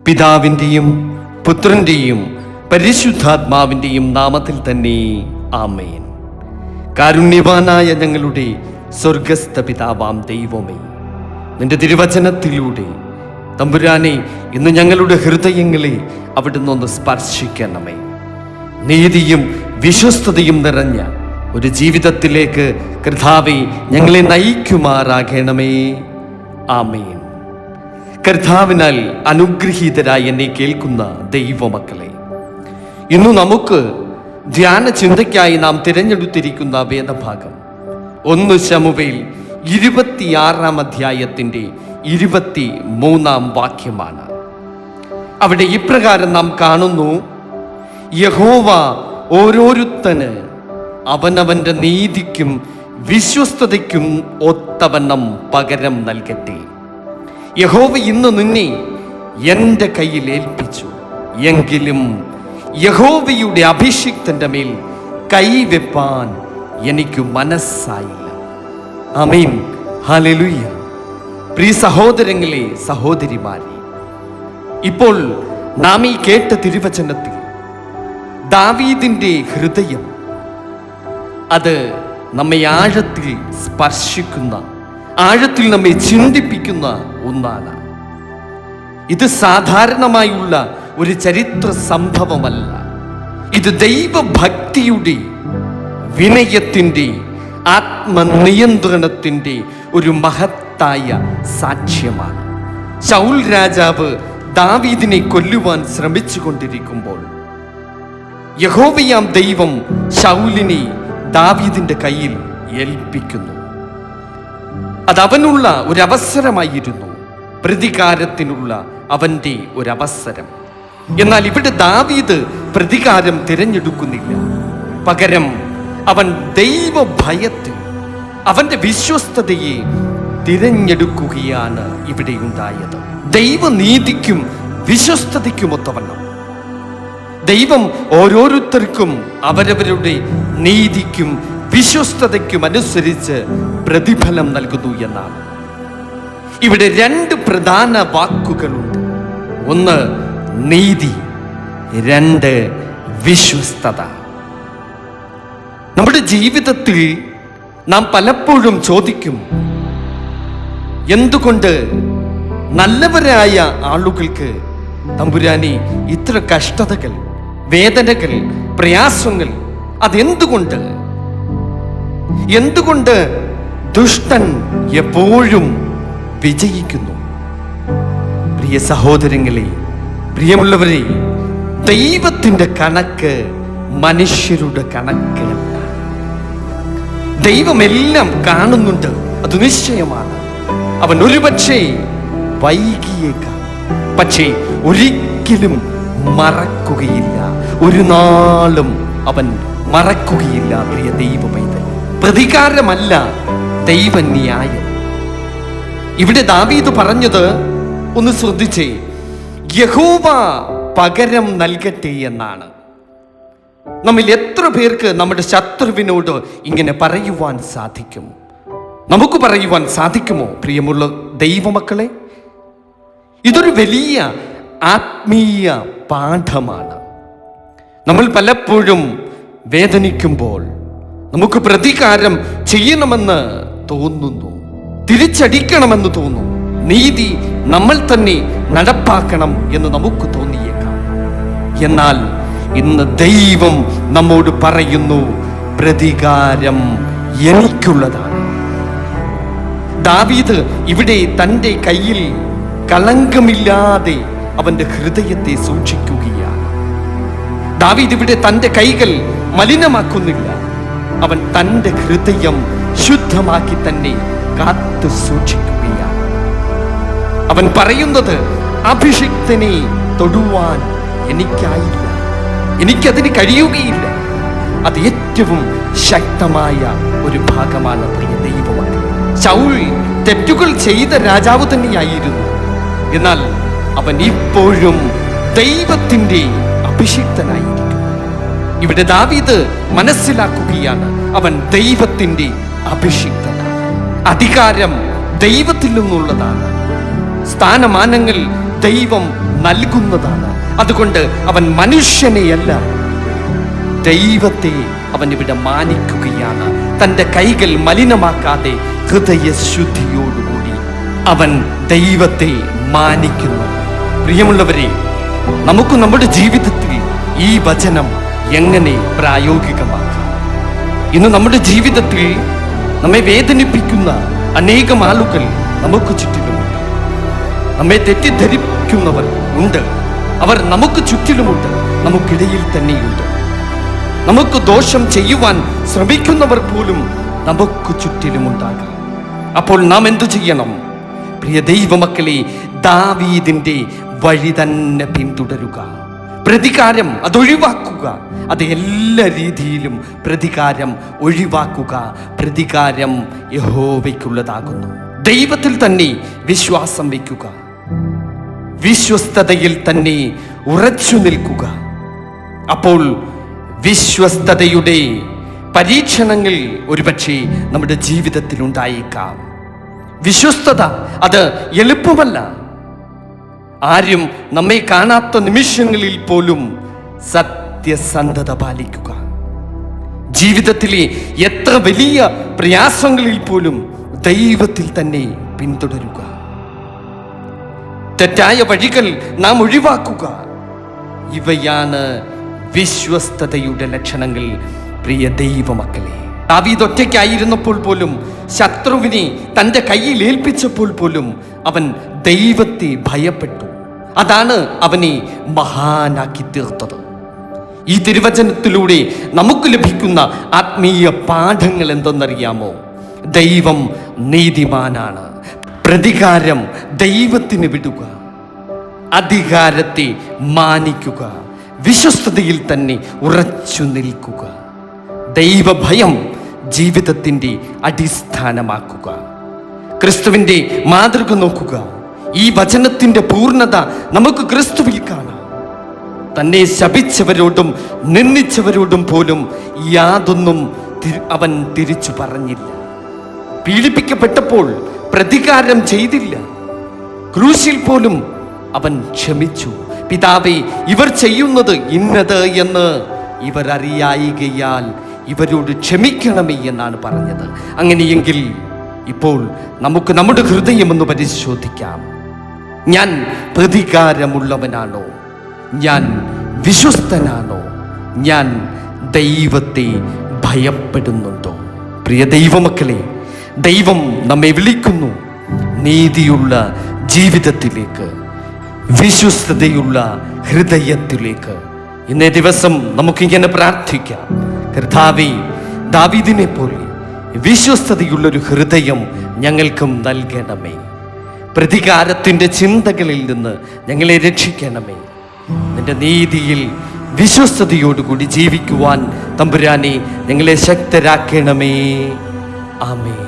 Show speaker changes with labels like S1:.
S1: പിതാവിൻ്റെയും പുത്രൻ്റെയും പരിശുദ്ധാത്മാവിൻ്റെയും നാമത്തിൽ തന്നെ ആമേൻ. കാരുണ്യവാനായ ഞങ്ങളുടെ സ്വർഗസ്ഥ പിതാവാം ദൈവമേ, നിന്റെ തിരുവചനത്തിലൂടെ തമ്പുരാനെ ഇന്ന് ഞങ്ങളുടെ ഹൃദയങ്ങളെ അവിടുന്ന് ഒന്ന് സ്പർശിക്കണമേ. നീതിയും വിശ്വസ്തതയും നിറഞ്ഞ ഒരു ജീവിതത്തിലേക്ക് കർത്താവേ ഞങ്ങളെ നയിക്കുമാറാകണമേ. ആമേൻ. കർത്താവിനാൽ അനുഗ്രഹീതരായി എന്നെ കേൾക്കുന്ന ദൈവമക്കളെ, ഇന്നു നമുക്ക് ധ്യാന ചിന്തയ്ക്കായി നാം തിരഞ്ഞെടുത്തിരിക്കുന്ന വേദഭാഗം 1 ശമൂവേൽ 26 അധ്യായത്തിൻ്റെ 23 വാക്യമാണ്. അവിടെ ഇപ്രകാരം നാം കാണുന്നു: യഹോവ ഓരോരുത്തന് അവനവൻ്റെ നീതിക്കും വിശ്വസ്തതയ്ക്കും ഒത്തവണ്ണം പകരം നൽകട്ടെ. യഹോവ ഇന്ന് നിന്നെ എൻ്റെ കയ്യിൽ ഏൽപ്പിച്ചു, എങ്കിലും യഹോവയുടെ അഭിഷിക്തന്റെ മേൽ കൈവെപ്പാൻ എനിക്ക് മനസ്സായില്ല. ആമേൻ. ഹല്ലേലൂയ. പ്രിയ സഹോദരങ്ങളെ, സഹോദരിമാരെ, ഇപ്പോൾ നാം ഈ കേട്ട തിരുവചനത്തിൽ ദാവീദിന്റെ ഹൃദയം അത് നമ്മെ ആഴത്തിൽ സ്പർശിക്കുന്ന, ആഴത്തിൽ നമ്മെ ചിന്തിപ്പിക്കുന്ന ഒന്നാണ്. ഇത് സാധാരണമായുള്ള ഒരു ചരിത്ര സംഭവമല്ല. ഇത് ദൈവഭക്തിയുടെ, വിനയത്തിൻ്റെ, ആത്മനിയന്ത്രണത്തിൻ്റെ ഒരു മഹത്തായ സാക്ഷ്യമാണ്. ശൗൽ രാജാവ് ദാവീദിനെ കൊല്ലുവാൻ ശ്രമിച്ചു കൊണ്ടിരിക്കുമ്പോൾ യഹോവയാം ദൈവം ശൗലിനെ ദാവീദിന്റെ കയ്യിൽ ഏൽപ്പിക്കുന്നു. അതവനുള്ള ഒരവസരമായിരുന്നു, പ്രതികാരത്തിനുള്ള അവൻ്റെ ഒരവസരം. എന്നാൽ ഇവിടെ ദാവീദ് പ്രതികാരം തിരഞ്ഞെടുക്കുന്നില്ല. പകരം അവൻ ദൈവഭയത്തിൽ, അവൻ്റെ വിശ്വസ്തതയെ തിരഞ്ഞെടുക്കുകയാണ് ഇവിടെ ഉണ്ടായത്. ദൈവനീതിക്കും വിശ്വസ്തതയ്ക്കുമൊത്തവണ്ണം ദൈവം ഓരോരുത്തർക്കും അവരവരുടെ നീതിക്കും വിശ്വസ്തതയ്ക്കും അനുസരിച്ച് പ്രതിഫലം നൽകുന്നു എന്നാണ്. ഇവിടെ 2 പ്രധാന വാക്കുകളുണ്ട്. 1 നീതി, 2 വിശ്വസ്തത. നമ്മുടെ ജീവിതത്തിൽ നാം പലപ്പോഴും ചോദിക്കും, എന്തുകൊണ്ട് നല്ലവരായ ആളുകൾക്ക് തമ്പുരാനെ ഇത്ര കഷ്ടതകൾ, വേദനകൾ, പ്രയാസങ്ങൾ? അതെന്തുകൊണ്ട്? എന്തുകൊണ്ട് ദുഷ്ടൻ എപ്പോഴും വിജയിക്കുന്നു? പ്രിയ സഹോദരങ്ങളെ, പ്രിയമുള്ളവരെ, ദൈവത്തിന്റെ കണക്ക് മനുഷ്യരുടെ കണക്കല്ല. ദൈവമെല്ലാം കാണുന്നുണ്ട്, അത് നിശ്ചയമാണ്. അവൻ ഒരുപക്ഷേ വൈകിയേക്കാം, പക്ഷേ ഒരിക്കലും മറക്കുകയില്ല. ഒരു നാളും അവൻ മറക്കുകയില്ല. പ്രിയ ദൈവമൈതൽ, പ്രതികാരമല്ല ദൈവന്യായം. ഇവിടെ ദാവീദ് പറഞ്ഞത് ഒന്ന് ശ്രദ്ധിച്ചേ, യഹോവ പകരം നൽകട്ടെ എന്നാണ്. നമ്മിൽ എത്ര പേർക്ക് നമ്മുടെ ശത്രുവിനോട് ഇങ്ങനെ പറയുവാൻ സാധിക്കും? നമുക്ക് പറയുവാൻ സാധിക്കുമോ പ്രിയമുള്ള ദൈവമക്കളെ? ഇതൊരു വലിയ ആത്മീയ പാഠമാണ്. നമ്മൾ പലപ്പോഴും വേദനിക്കുമ്പോൾ നമുക്ക് പ്രതികാരം ചെയ്യണമെന്ന് തോന്നുന്നു, തിരിച്ചടിക്കണമെന്ന് തോന്നും, നീതി നമ്മൾ തന്നെ നടപ്പാക്കണം എന്ന് നമുക്ക് തോന്നിയേക്കാം. എന്നാൽ ഇന്ന് ദൈവം നമ്മോട് പറയുന്നു, പ്രതികാരം എനിക്കുള്ളതാണ്. ദാവീദ് ഇവിടെ തൻ്റെ കയ്യിൽ കളങ്കമില്ലാതെ അവന്റെ ഹൃദയത്തെ സൂക്ഷിക്കുകയാണ്. ദാവീദ് ഇവിടെ തൻ്റെ കൈകൾ മലിനമാക്കുന്നില്ല. അവൻ തൻ്റെ ഹൃദയം ശുദ്ധമാക്കി തന്നെ കാത്തു സൂക്ഷിക്കുകയാണ്. അവൻ പറയുന്നത്, അഭിഷിക്തനെ തൊടുവാൻ എനിക്കായില്ല, എനിക്കതിന് കഴിയുകയില്ല. അത് ഏറ്റവും ശക്തമായ ഒരു ഭാഗമാണ് പ്രിയ ദൈവമക്കളെ. ശൗൽ തെറ്റുകൾ ചെയ്ത രാജാവ് തന്നെയായിരുന്നു. എന്നാൽ അവൻ ഇപ്പോഴും ദൈവത്തിൻ്റെ അഭിഷിക്തനായിരിക്കും. ഇവിടെ ദാവീദ് മനസ്സിലാക്കുകയാണ്, അവൻ ദൈവത്തിൻ്റെ അഭിഷിക്തനാണ്. അധികാരം ദൈവത്തിൽ നിന്നുള്ളതാണ്. സ്ഥാനമാനങ്ങൾ ദൈവം നൽകുന്നതാണ്. അതുകൊണ്ട് അവൻ മനുഷ്യനെയല്ല, ദൈവത്തെ അവൻ ഇവിടെ മാനിക്കുകയാണ്. തൻ്റെ കൈകൾ മലിനമാക്കാതെ ഹൃദയശുദ്ധിയോടുകൂടി അവൻ ദൈവത്തെ മാനിക്കുന്നു. പ്രിയമുള്ളവരെ, നമുക്ക് നമ്മുടെ ജീവിതത്തിൽ ഈ വചനം എങ്ങനെ പ്രായോഗികമാക്കാം? ഇന്ന് നമ്മുടെ ജീവിതത്തിൽ നമ്മെ വേദനിപ്പിക്കുന്ന അനേകം ആളുകൾ നമുക്ക് ചുറ്റിലുമുണ്ട്. നമ്മെ തെറ്റിദ്ധരിക്കുന്നവർ ഉണ്ട്. അവർ നമുക്ക് ചുറ്റിലുമുണ്ട്, നമുക്കിടയിൽ തന്നെയുണ്ട്. നമുക്ക് ദോഷം ചെയ്യുവാൻ ശ്രമിക്കുന്നവർ പോലും നമുക്ക് ചുറ്റിലുമുണ്ടാകാം. അപ്പോൾ നാം എന്തു ചെയ്യണം? പ്രിയ ദൈവമക്കളെ, ദാവീദിന്റെ വഴി തന്നെ പിന്തുടരുക. പ്രതികാരം അതൊഴിവാക്കുക. അത് എല്ലാ രീതിയിലും പ്രതികാരം ഒഴിവാക്കുക. പ്രതികാരം യഹോവയ്ക്കുള്ളതാകുന്നു. ദൈവത്തിൽ തന്നെ വിശ്വാസം വയ്ക്കുക. വിശ്വസ്തതയിൽ തന്നെ ഉറച്ചു നിൽക്കുക. അപ്പോൾ വിശ്വസ്തതയുടെ പരീക്ഷണങ്ങൾ ഒരുപക്ഷെ നമ്മുടെ ജീവിതത്തിൽ ഉണ്ടായേക്കാം. വിശ്വസ്തത അത് എളുപ്പമല്ല. ആരും നമ്മെ കാണാത്ത നിമിഷങ്ങളിൽ പോലും സത്യസന്ധത പാലിക്കുക. ജീവിതത്തിലെ എത്ര വലിയ പ്രയാസങ്ങളിൽ പോലും ദൈവത്തിൽ തന്നെ പിന്തുടരുക. തെറ്റായ വഴികൾ നാം ഒഴിവാക്കുക. ഇവയാണ് വിശ്വസ്തതയുടെ ലക്ഷണങ്ങൾ. പ്രിയ ദൈവമക്കളെ, ദാവീദ് ഒറ്റയ്ക്കായിരുന്നപ്പോൾ പോലും, ശത്രുവിനെ തൻ്റെ കയ്യിൽ ഏൽപ്പിച്ചപ്പോൾ പോലും അവൻ ദൈവത്തെ ഭയപ്പെട്ടു. അതാണ് അവനെ മഹാനാക്കി തീർത്തത്. ഈ തിരുവചനത്തിലൂടെ നമുക്ക് ലഭിക്കുന്ന ആത്മീയ പാഠങ്ങൾ എന്തെന്നറിയാമോ? ദൈവം നീതിമാനാണ്. പ്രതികാരം ദൈവത്തിന് വിടുക. അധികാരത്തെ മാനിക്കുക. വിശ്വസ്തതയിൽ തന്നെ ഉറച്ചു നിൽക്കുക. ദൈവഭയം ജീവിതത്തിൻ്റെ അടിസ്ഥാനമാക്കുക. ക്രിസ്തുവിൻ്റെ മാതൃക നോക്കുക. ഈ വചനത്തിൻ്റെ പൂർണ്ണത നമുക്ക് ക്രിസ്തുവിൽ കാണാം. തന്നെ ശപിച്ചവരോടും നിന്ദിച്ചവരോടും പോലും യാതൊന്നും അവൻ തിരിച്ചു പറഞ്ഞില്ല. പീഡിപ്പിക്കപ്പെട്ടപ്പോൾ പ്രതികാരം ചെയ്തില്ല. ക്രൂശിൽ പോലും അവൻ ക്ഷമിച്ചു. പിതാവേ, ഇവർ ചെയ്യുന്നത് ഇന്നത് എന്ന് ഇവർ അറിയായികയാൽ ഇവരോട് ക്ഷമിക്കണമേ എന്നാണ് പറഞ്ഞത്. അങ്ങനെയെങ്കിൽ ഇപ്പോൾ നമുക്ക് നമ്മുടെ ഹൃദയമൊന്ന് പരിശോധിക്കാം. ഞാൻ പ്രതികാരമുള്ളവനാണോ? ഞാൻ വിശ്വസ്തനാണോ? ഞാൻ ദൈവത്തെ ഭയപ്പെടുന്നുണ്ടോ? പ്രിയ ദൈവമക്കളെ, ദൈവം നമ്മെ വിളിക്കുന്നു നീതിയുള്ള ജീവിതത്തിലേക്ക്, വിശ്വസ്തതയുള്ള ഹൃദയത്തിലേക്ക്. ഇന്നേ ദിവസം നമുക്കിങ്ങനെ പ്രാർത്ഥിക്കാം. കർത്താവേ, ദാവീദിനെ പോലെ വിശ്വസ്തതയുള്ളൊരു ഹൃദയം ഞങ്ങൾക്കും നൽകണമേ. പ്രതികാരത്തിൻ്റെ ചിന്തകളിൽ നിന്ന് ഞങ്ങളെ രക്ഷിക്കണമേ. നിന്റെ നീതിയിൽ വിശ്വസ്തയോടുകൂടി ജീവിക്കുവാൻ തമ്പുരാനെ ഞങ്ങളെ ശക്തരാക്കണമേ. ആമേൻ.